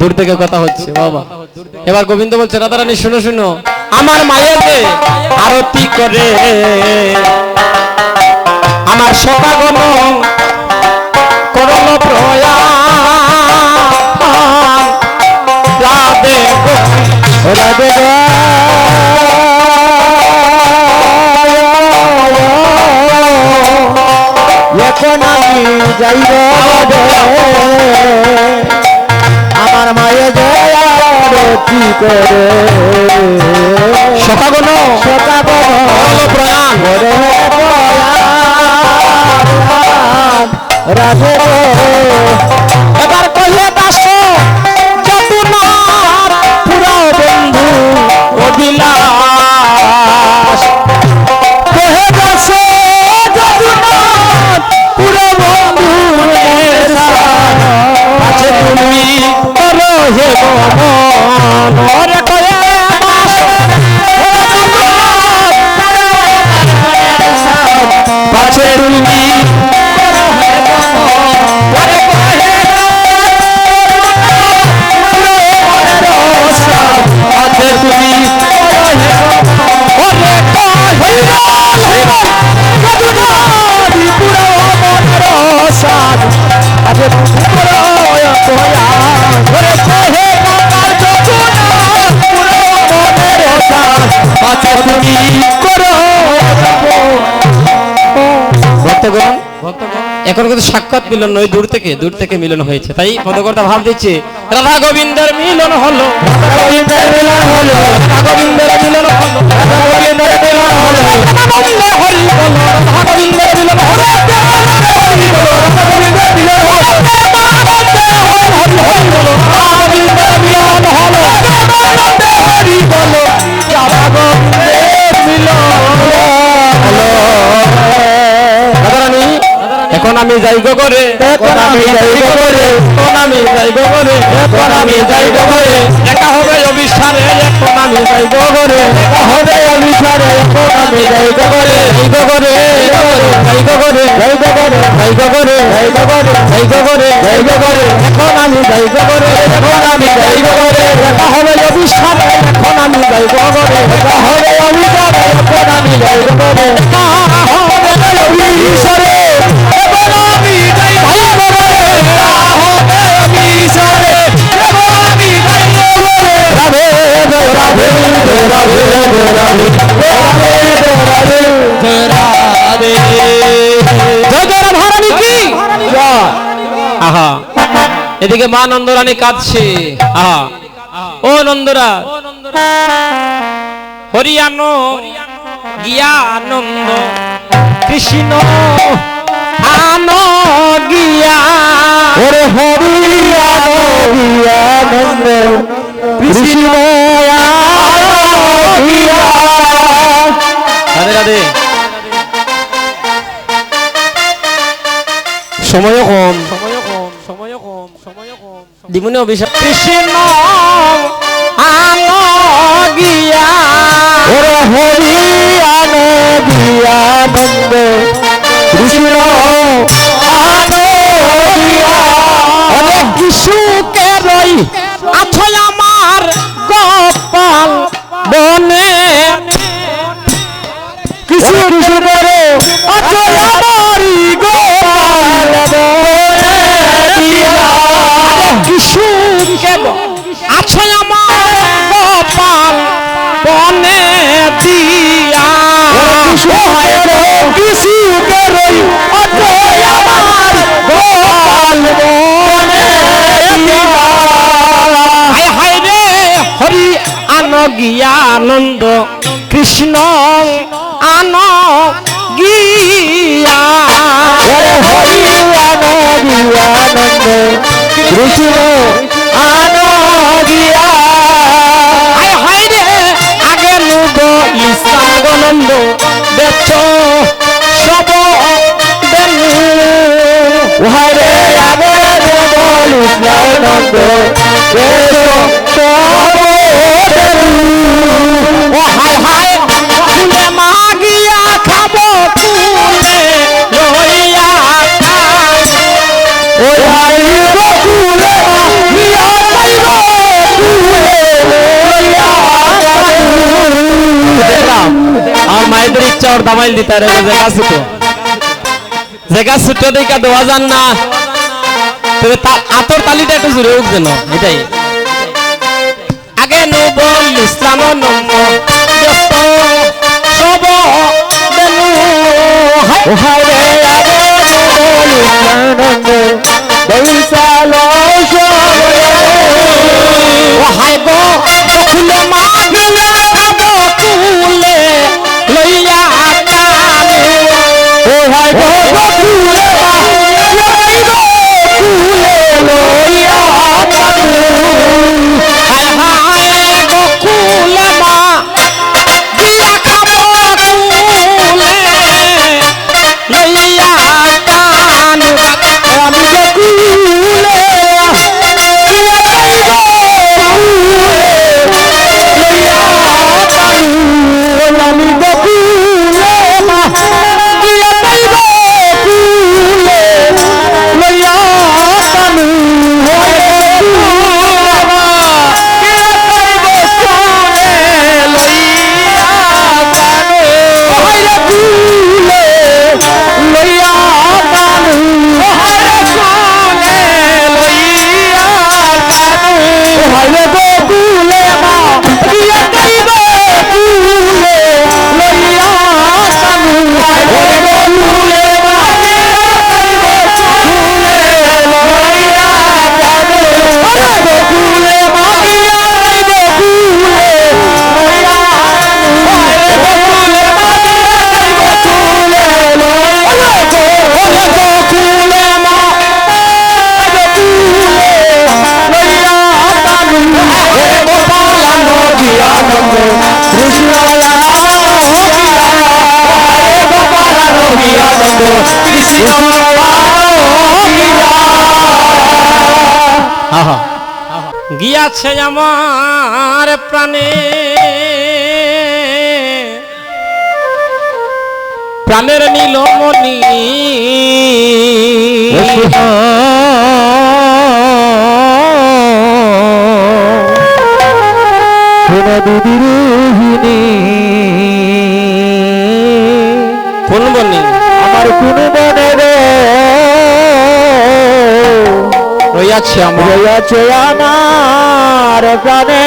দূর থেকে কথা হচ্ছে বাবা। এবার গোবিন্দ বলছে রাধারানী শুনো শুনো, আমার মায়েতে আরতি করে আমার সকাগণ করল প্রয়াণ, রাধে গো রাধে গো এখন আমি যাইব আমার মায়ে আরতি করে সকাগণ প্রয়াণ করে রাধে এবার কহে দাস যতুনার পুরা বন্ধু অভিলাষ, কহে দাস যতুনার পুরা বন্ধু আছে তুমি করো হে গমন কহে আছে তুমি এখন কিন্তু সাক্ষাৎ মিলন নয়, দূর থেকে মিলন হয়েছে। তাই পদকর্তা ভাব দিচ্ছে রাধা গোবিন্দের মিলন হলো, রাধা গোবিন্দের মিলন হলো, রাধা গোবিন্দের মিলন হলো, রাধা গোবিন্দের মিলন হলো, হরি বল রাধা গোবিন্দের মিলন হলো, হরি বল রাধা গোবিন্দের মিলন হলো, হরি বল রাধা গোবিন্দের মিলন হলো, হরি বল রাধা গোবিন্দের মিলন হলো। রাধারানী এখন আমি যাইব করে, এখন আমি যাইব করে, এখন আমি যাইব করে, এখন আমি যাইব করে, দেখা হবে অবিচারে, এখন আমি যাইব করে, দেখা হবে অবিচারে, এখন আমি যাইব করে, যাইব করে, যাইব করে, যাইব করে, যাইব করে, যাইব করে, যাইব করে, যাইব করে, এখন আমি যাইব করে, এখন আমি যাইব করে, দেখা হবে অবিচারে, এখন আমি যাইব করে, দেখা হবে অবিচারে, এখন আমি যাইব করে, দেখা হবে অবিচারে। এদিকে মা নন্দরানী কাঁদছে। আহা ও নন্দরা হরিয়ানো গিয়া আনন্দ কৃষ্ণ আনো গিয়া, ওরে হরিয়ানো গিয়া আনন্দ কৃষ্ণ গিয়া। রাধে রাধে। সময় কম, দিমুনি অভিশাপ কৃষ্ণ আনো গিয়া, ওরে হরিয়ানো গিয়া আনন্দ কৃষ্ণ আনো গিয়া, ওরে কিশুকে রই আছো আমার গোপাল বনে, কিশু রে আছো আমারি গোপাল বনে, কিশুকে আছো আমার গোপাল বনে দিয়া, কিশুকে রই আছো আমার গোপাল বনে দিয়া। হায় হায় রে হরি আনো গিয়া আনন্দ কৃষ্ণ আনো গিয়া, হরি আনো গিয়া আনন্দ কৃষ্ণ আনো গিয়া। হায় হায় রে আগে নুব ইসাগনন্দ বেচ সব দেনু, হায় রে আগে নুব ইসাগনন্দ বেচ সব দেনু। ও হায় হায় ফুলে মাগিয়া খাবো ফুলে লইয়া খাই, ও হায় ফুলে মাগিয়া খাইব সামাইল দিতে রে জায়গা ছোট দেখা দেওয়া যান না, তবে আতর তালিটা একটু জুড়ে উঠ যেন এটাই আগে নবল ইসলাম নম সব দেনু হায় রে আগে নবল ইসলাম হায় গো ফুলে মাগলে খাব কুলে লইয়া কানে ও হায় গো ফুলে কুলে লইয়া কানে হায় হায় গো কুলে মা দিয়া খাব কুলে লইয়া কানে আমি গো কুলে গিয়াছে আমার প্রাণে প্রাণের নীলমণি কোন বনি আমার কোন বনে রে রইয়াছে আমার প্রাণে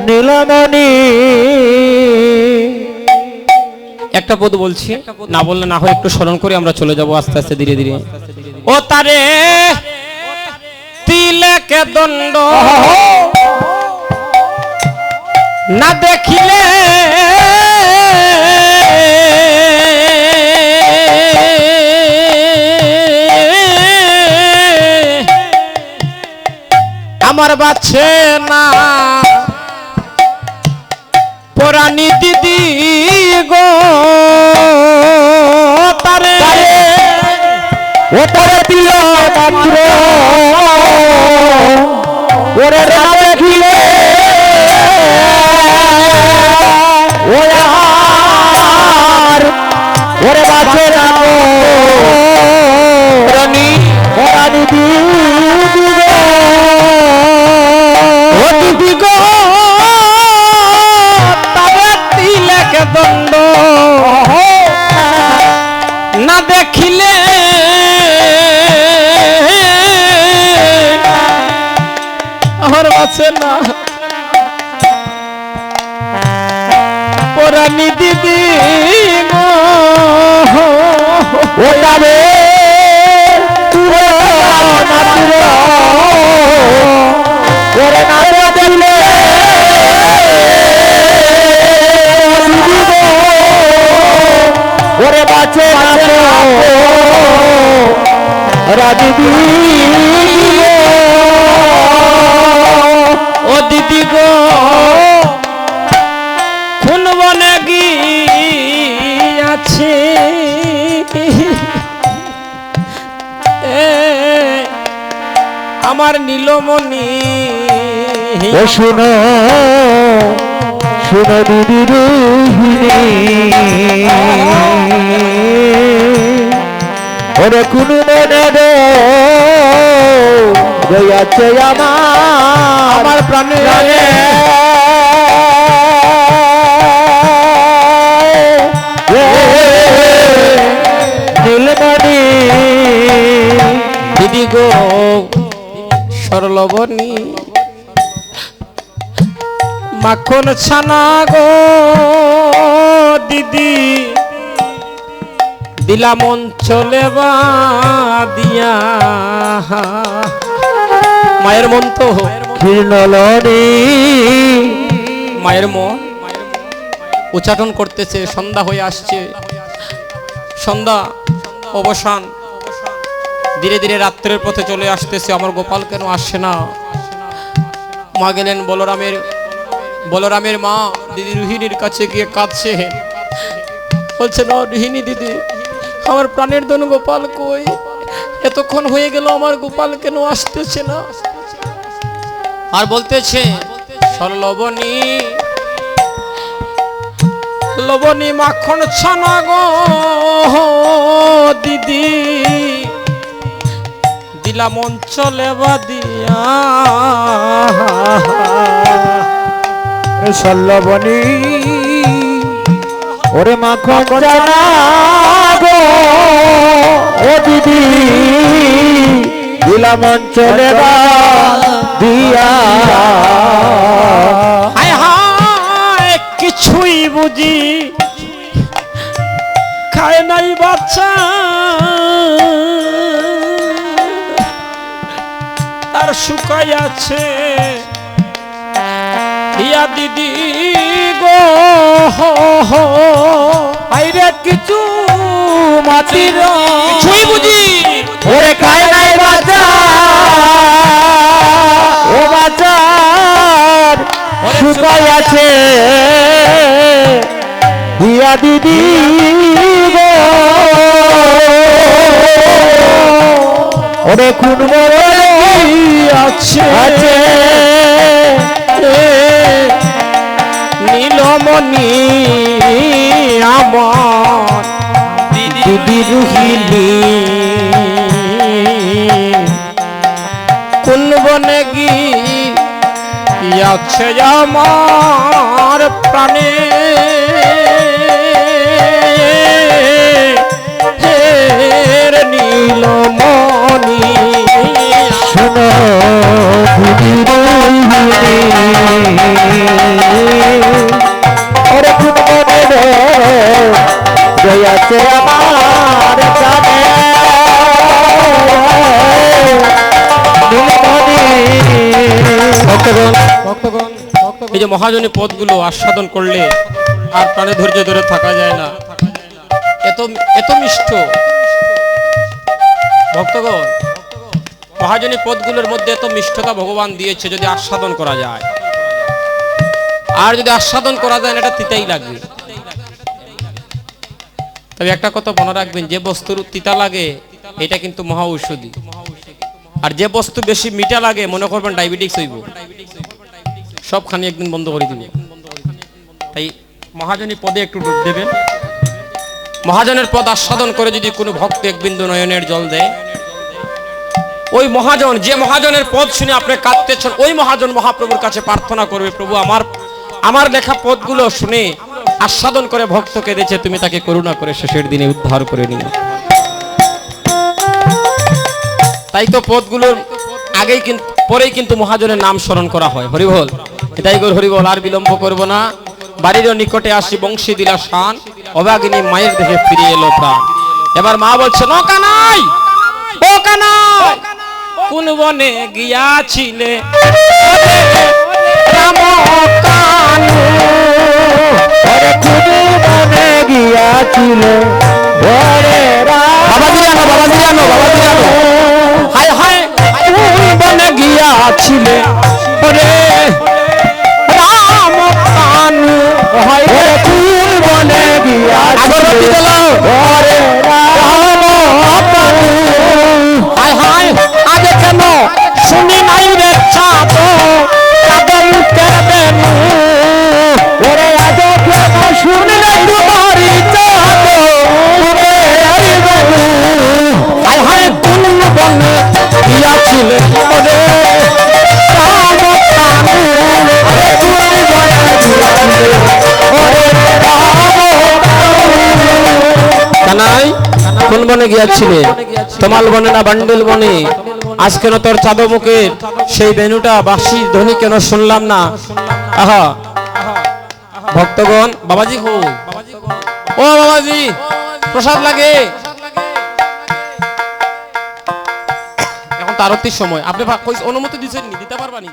নীলমণি একটা পদ বলছি, না বললে না হয় একটু স্মরণ করে আমরা চলে যাব আস্তে আস্তে ধীরে ধীরে। ও তারে তিলকে দণ্ড না দেখিলে আমার বাচ্ছে না পরানি দিদি গো তারে ও তারে দিল মাত্র ওরে না দেখিলে ওরে বাচ্ছে না পরানি পরানি দিদি গো তবে তিলকে দণ্ড না দেখিলে আমার আছে না পরানি দিদি ও যাবে ওরে না দিলে ওরে বাঁচে দিদি ও দিদি গো কোন বনে গিয়াছে আমার নীলমণি ও শুনো শুনো দিদি রোহিণী ওরে কোন মনে রয়েছে আমার প্রাণে মাখন ছানা গো দিদি দিলা মন চলে বা দিয়া মায়ের মন তো ক্ষীর্ণলনি মায়ের মন উচ্চাটন করতেছে সন্ধ্যা হয়ে আসছে সন্ধ্যা অবসান ধীরে ধীরে রাত্রের পথে চলে আসতেছে আমার গোপাল কেন আসছে না মা গেলেন বলরামের মা দিদি রোহিণীর কাছে গিয়ে কাঁদছে বলছে না রোহিণী দিদি আমার প্রাণের ধন গোপাল কই এতক্ষণ হয়ে গেল আমার গোপাল কেন আসতেছে না আর বলতেছে সরলবনী লবণী মাখন ছানা গো দিদি দিলা মন চলে বাদিয়া সল্লবনী ওরে মাখন জানা গো ও দিদি দিলা মন চলে দিয়া হায় হায় কিছুই বুঝি খায় নাই বাচ্চা আর শুকাই আছে ইয়া দিদি গো আইরে কিছু মাটির কিছুই বুঝি ওরে খায় নাই বাচ্চা ও বাচ্চার শুকাই আছে দিয়া দিদি গো ওরে খুন মরে আছে আছে নীলমণি আমার দিদি রোহিণী কোন বনে গিয়াছে আমার প্রাণে হের নীলমণি শোনো দিদি রোহিণী ওরে খুন মরে গয়াছে আমার প্রাণে ভক্তগণ এই যে মহাজনী পদগুলো আস্বাদন করলে আর প্রাণে ধৈর্য ধরে থাকা যায় না এত মিষ্ট ভক্তগণ মহাজনী পদগুলোর মধ্যে এত মিষ্টতা ভগবান দিয়েছে যদি আস্বাদন করা যায় আর যদি আস্বাদন করা যায় না এটা তিতাই লাগবে তবে একটা কথা মনে রাখবেন যে বস্তুর তিতা লাগে এটা কিন্তু মহা ঔষধি আর যে বস্তু বেশি মিঠা লাগে মনে করবেন ডায়াবেটিস হইব সবখানি একদিন বন্ধ করে দিব তাই মহাজনী পদে একটু ডুব দেবেন মহাজনের পদ আস্বাদন করে যদি কোনো ভক্ত এক বিন্দু নয়নের জল দেয় ওই মহাজন যে মহাজনের পদ শুনে আপনি কাঁদতেছেন ওই মহাজন মহাপ্রভুর কাছে প্রার্থনা করবে প্রভু আমার লেখা পদগুলো শুনে আস্বাদন করে ভক্তকে দিয়েছে তুমি তাকে করুণা করে শেষের দিনে উদ্ধার করে নিও তাই তো পদগুলোর আগেই কিন্তু পরেই কিন্তু মহাজনের নাম স্মরণ করা হয় হরিবল এটাই গো হরিবল আর বিলম্ব করব না বাড়ির নিকটে আসি বংশী দিলা শান অভাগিনী মায়ের দেখে ফিরে এলো প্রাণ এবার মা বলছে ও কানাই কোন বনে গিয়াছিলে রাম কানু ওরে খুন মরে গিয়াছিল ওরে বাবা দিয়ানো হায় হায় কোন বনে গিয়াছিলে ওরে রাম কানু হায় ওরে খুন মরে গিয়াছিল ওরে রাম কানু হায় হায় আজ কেন শুনি নাই রে চাঁদ কাদল কেবেন ওরে আজ কেন শুনলে তোমারি চাঁদ উড়ে আইবেন হায় হায় কোন বনে গিয়াছিলে ওরে রাম কানু ওরে খুন মরে গিয়াছিল ওরে রাম কানাই কোন বনে গিয়াছিলে তমাল বনে না বান্ডেল বনে আজ কেন তোর চাঁদ মুখের সেই বেনুটা বাঁশি ধ্বনি কেন শুনলাম না আহা ভক্তগণ বাবাজি হো ও বাবাজি প্রসাদ লাগে এখন তারতির সময় আপনি অনুমতি দিচ্ছেন নি দিতে পারবানি